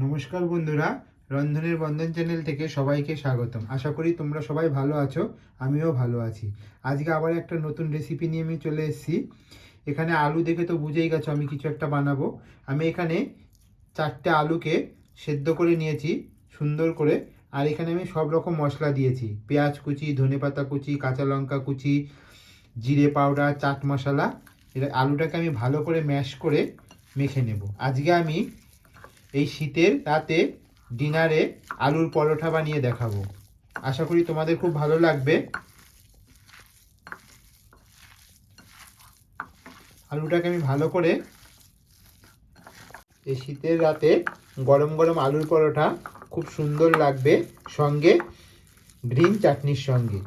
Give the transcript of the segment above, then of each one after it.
নমস্কার বন্ধুরা, রন্ধনের বন্ধন চ্যানেল থেকে সবাইকে স্বাগতম। আশা করি তোমরা সবাই ভালো আছো, আমিও ভালো আছি। আজকে আবার একটা নতুন রেসিপি নিয়ে আমি চলে এসেছি। এখানে আলু দেখে তো বুঝেই গেছো আমি কিছু একটা বানাবো। আমি এখানে 4টে আলুকে সেদ্ধ করে নিয়েছি সুন্দর করে। আর এখানে আমি সব রকম মশলা দিয়েছি, পেঁয়াজ কুচি, ধনেপাতা কুচি, কাঁচা লঙ্কা কুচি, জিরে পাউডার, চাট মশলা। এটা আলুটাকে আমি ভালো করে ম্যাশ করে মেখে নেব। আজকে আমি এই শীতের রাতে ডিনারে আলুর পরোটা বানিয়ে দেখাবো। আশা করি তোমাদের খুব ভালো লাগবে। আলুটাকে আমি ভালো করে এই শীতের রাতে গরম গরম আলুর পরোটা খুব সুন্দর লাগবে, সঙ্গে গ্রিন চাটনির সঙ্গে।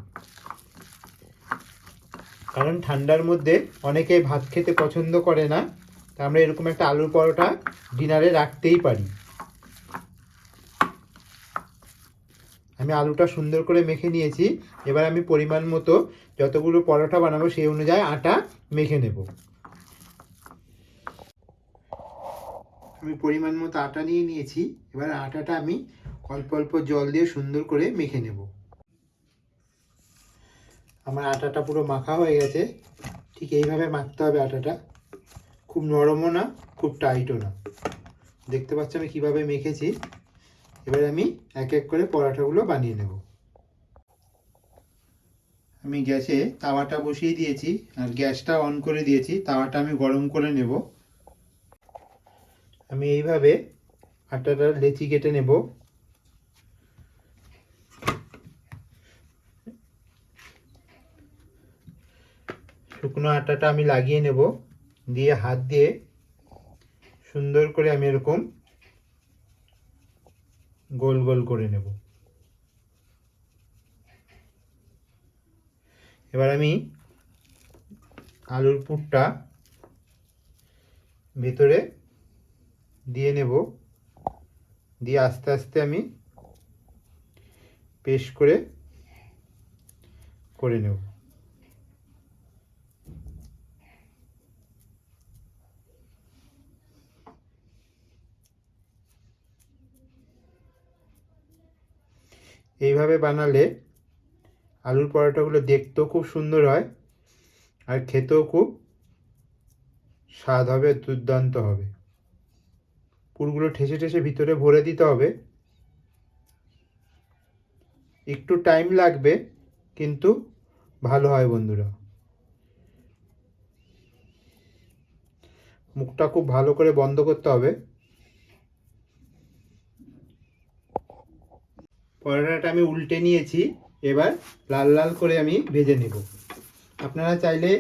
কারণ ঠান্ডার মধ্যে অনেকে ভাত খেতে পছন্দ করে না, তা আমরা এরকম একটা আলুর পরোটা ডিনারে রাখতেই পারি। আমি আলুটা সুন্দর করে মেখে নিয়েছি। এবার আমি পরিমাণ মতো যতগুলো পরোটা বানাবো সেই অনুযায়ী আটা মেখে নেব। আমি পরিমাণ মতো আটা নিয়ে নিয়েছি। এবার আটাটা আমি অল্প অল্প জল দিয়ে সুন্দর করে মেখে নেব। আমার আটাটা পুরো মাখা হয়ে গেছে। ঠিক এইভাবে মাখতে হবে আটাটা, খুব নরমও না খুব টাইটও না। দেখতে পাচ্ছ আমি কিভাবে মেখেছি। এবার আমি এক এক করে পরোটাগুলো বানিয়ে নেব। আমি গ্যাসে তাওয়াটা বসিয়ে দিয়েছি আর গ্যাসটা অন করে দিয়েছি। তাওয়াটা আমি গরম করে নেব। আমি এইভাবে আটাটার লেচি কেটে নেব। শুকনো আটাটা আমি লাগিয়ে নেব, দিয়ে হাত দিয়ে সুন্দর করে আমি এরকম গোল গোল করে নেব। এবার আমি আলুর পুরটা ভেতরে দিয়ে নেব, দিয়ে আস্তে আস্তে আমি পেস্ট করে নেব। এইভাবে বানালে আলুর পরোটাগুলো দেখতেও খুব সুন্দর হয় আর খেতেও খুব স্বাদ হবে, দুর্দান্ত হবে। পুরগুলো ঠেসে ঠেসে ভিতরে ভরে দিতে হবে। একটু টাইম লাগবে কিন্তু ভালো হয় বন্ধুরা। মুখটা খুব ভালো করে বন্ধ করতে হবে। পরোটাটা আমি উল্টে নিয়েছি। এবার লাল লাল করে আমি ভেজে নেব। আপনারা চাইলে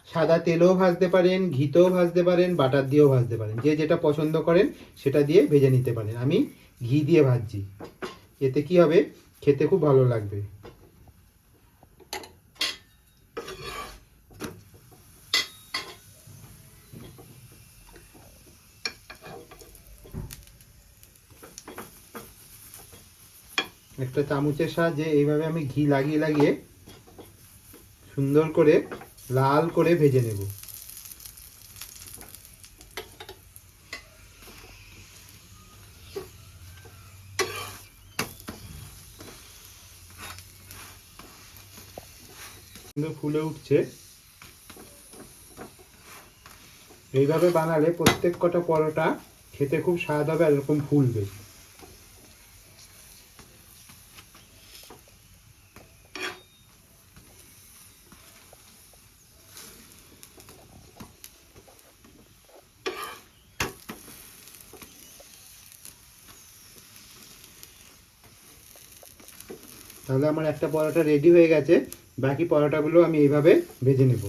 সাদা তেলেও ভাজতে পারেন, ঘিতেও ভাজতে পারেন, বাটার দিয়েও ভাজতে পারেন। যে যেটা পছন্দ করেন সেটা দিয়ে ভেজে নিতে পারেন। আমি ঘি দিয়ে ভাজছি। এতে কি হবে, খেতে খুব ভালো লাগবে। একটা চামচের সাহায্যে এইভাবে আমি ঘি লাগিয়ে লাগিয়ে সুন্দর করে লাল করে ভেজে নেব। সুন্দর ফুলে উঠছে। এইভাবে বানালে প্রত্যেক কটা পরোটা খেতে খুব স্বাদ হবে আর এরকম ফুলবে। তাহলে আমার একটা পরোটা রেডি হয়ে গেছে। বাকি পরোটাগুলো আমি এইভাবে ভেজে নেব।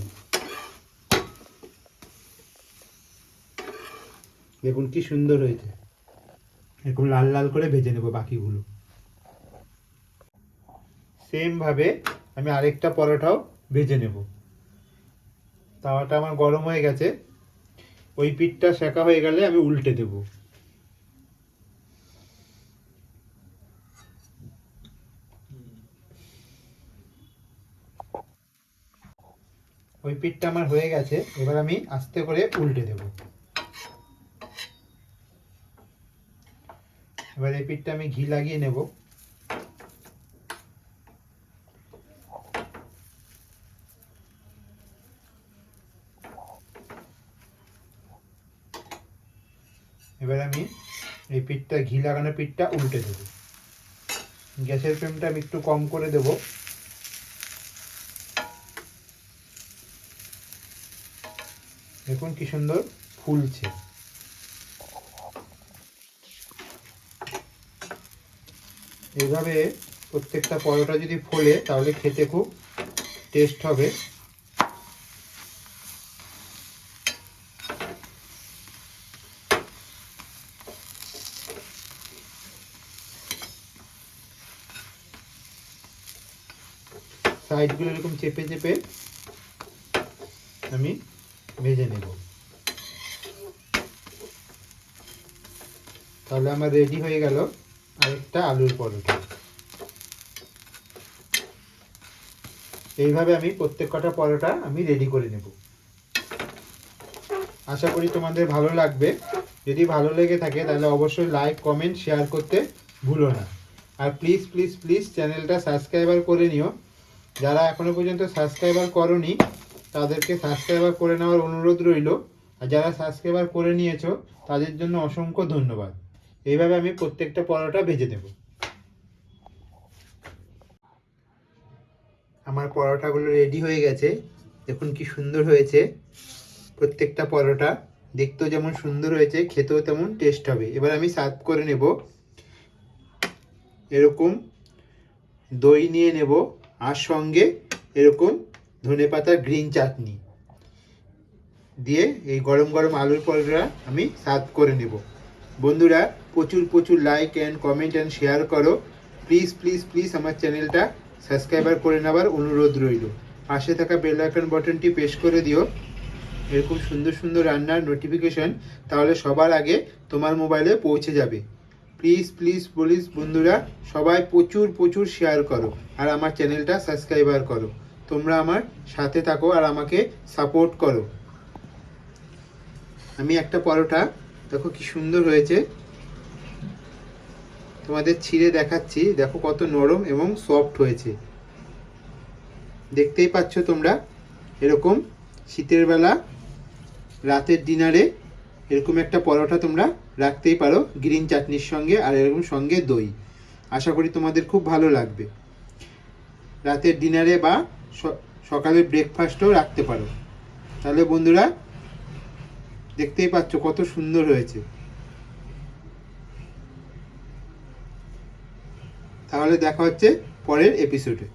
দেখুন কি সুন্দর হয়েছে। এরকম লাল লাল করে ভেজে নেব বাকিগুলো। সেম ভাবে আমি আরেকটা পরোটাও ভেজে নেব। তাওয়াটা আমার গরম হয়ে গেছে। ওই পিঠটা সেকা হয়ে গেলে আমি উল্টে দেব। ওই পিঠটা আমার হয়ে গেছে। এবার আমি আস্তে করে উল্টে দেব। এবার এই পিঠটা আমি ঘি লাগিয়ে নেব। এবার আমি এই পিঠটা ঘি লাগানো পিঠটা উল্টে দেব। গ্যাসের ফ্লেমটা আমি একটু কম করে দেব। দেখুন কি সুন্দর ফুলছে। এইভাবে প্রত্যেকটা পরোটা যদি ফোলে তাহলে খেতে খুব টেস্ট হবে। সাইডগুলো এরকম চেপে চেপে আমি ভেজে নেব। তাহলে আমার রেডি হয়ে গেল আরেকটা আলুর পরোটা। এইভাবে আমি প্রত্যেক কটা পরোটা আমি রেডি করে নেব। আশা করি তোমাদের ভালো লাগবে। যদি ভালো লেগে থাকে তাহলে অবশ্যই লাইক কমেন্ট শেয়ার করতে ভুলো না। আর প্লিজ প্লিজ প্লিজ চ্যানেলটা সাবস্ক্রাইবার করে নিও। যারা এখনো পর্যন্ত সাবস্ক্রাইবার করোনি তাদেরকে সাবস্ক্রাইবার করে নেওয়ার অনুরোধ রইল। আর যারা সাবস্ক্রাইবার করে নিয়েছো তাদের জন্য অসংখ্য ধন্যবাদ। এইভাবে আমি প্রত্যেকটা পরোটা ভেজে দেব। আমার পরোটাগুলো রেডি হয়ে গেছে। দেখুন কি সুন্দর হয়েছে। প্রত্যেকটা পরোটা দেখতেও যেমন সুন্দর হয়েছে, খেতেও তেমন টেস্ট হবে। এবার আমি সার্ভ করে নেব। এরকম দই নিয়ে নেব, আর সঙ্গে এরকম ধনেপাতার গ্রিন চাটনি দিয়ে এই গরম গরম আলুর পরোটা আমি সার্ভ করে নেব। বন্ধুরা প্রচুর প্রচুর like and comment and share করো। প্লিজ প্লিজ প্লিজ আমার চ্যানেলটা সাবস্ক্রাইবার করে নেওয়ার অনুরোধ রইল। পাশে থাকা বেল আইকন বাটনটি প্রেস করে দিও এরকম সুন্দর সুন্দর রান্নার নোটিফিকেশন তাহলে সবার আগে তোমার মোবাইলে পৌঁছে যাবে। প্লিজ প্লিজ প্লিজ বন্ধুরা সবাই প্রচুর প্রচুর শেয়ার করো আর আমার চ্যানেলটা সাবস্ক্রাইবার করো। তোমরা আমার সাথে থাকো আর আমাকে সাপোর্ট করো। আমি একটা পরোটা দেখো কি সুন্দর হয়েছে, তোমাদের ছিঁড়ে দেখাচ্ছি। দেখো কত নরম এবং সফট হয়েছে। দেখতেই পাচ্ছ তোমরা। এরকম শীতের বেলা রাতের ডিনারে এরকম একটা পরোটা তোমরা রাখতেই পারো গ্রিন চাটনির সঙ্গে, আর এরকম সঙ্গে দই। আশা করি তোমাদের খুব ভালো লাগবে। রাতের ডিনারে বা সকালের ব্রেকফাস্টেও রাখতে পারো। তাহলে বন্ধুরা দেখতেই পাচ্ছ কত সুন্দর হয়েছে। তাহলে দেখা হচ্ছে পরের এপিসোডে।